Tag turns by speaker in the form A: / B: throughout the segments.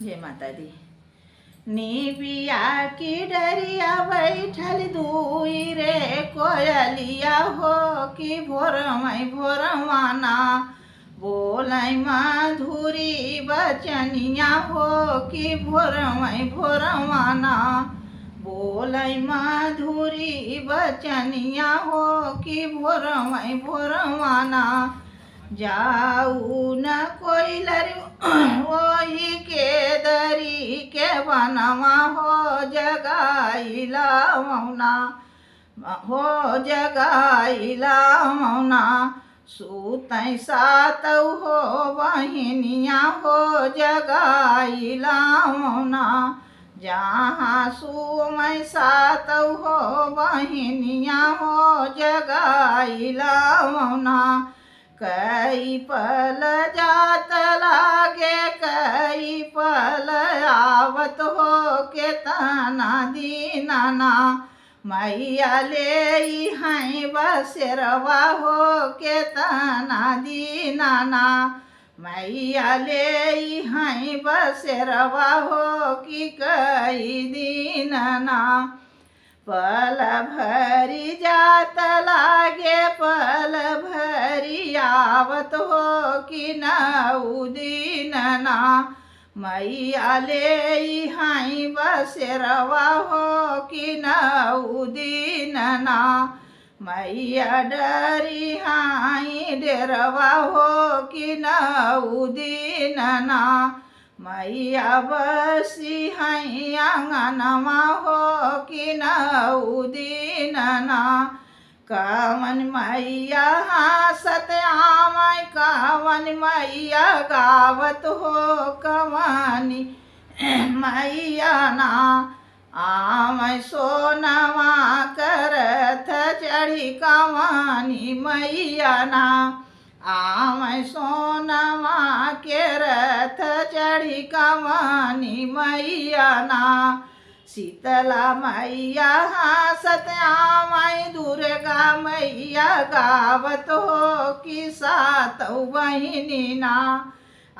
A: जय माता दी। निबिया की डरिया बैठल दुई रे कोयलिया हो कि भोरमाना बोलै मधुरी बचनिया हो कि भोरमाना बोलै मधुरी बचनिया हो कि भोरमाना जाऊ न कोई लरी वही के दरी के बनवा हो जगाइला मौना सुतै सातौ हो बहिनिया हो जगाइला मौना जहाँ सुमै सातौ हो बहिनिया हो जगाइला मौना कई पल जात लागे कई पल आवत हो के तना दीनाना मैया ले हैं बसेरवा हो के तना दीनाना मैया ले हैं बसेरवा हो कि कई दीनाना पल भरी जात लागे पल भरी आवत हो कि नौ दीनना मैया ले हैं बसेरवा हो कि नौ दीनना मैया डरी हैं डेरवा हो कि नौ दीनना मैया बसी हैं आंगनमा हो कि नौ दीनना कवन मैया हंसत आमय कवन मैया गावत हो कवनी मैया ना आमय सोनवा करथ चढ़ी कवनी मैया ना आमय सोनवा के रथ चढ़ी कवनी मैया ना शीतला मैया हंसत आमय दुर्गा मैया गावत हो कि सातौ बहिनी ना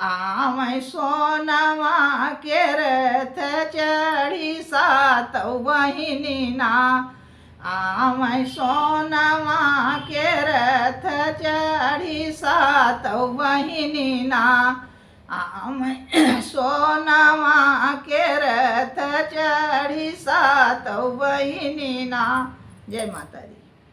A: आमय सोनवा के रथ चढ़ी सातौ बहिनी ना आमय सोनवा के रथ चढ़ी सातौ बहिनी ना आमय सोनवा के रथ चढ़ी सातौ बहिनी ना। जय माता दी।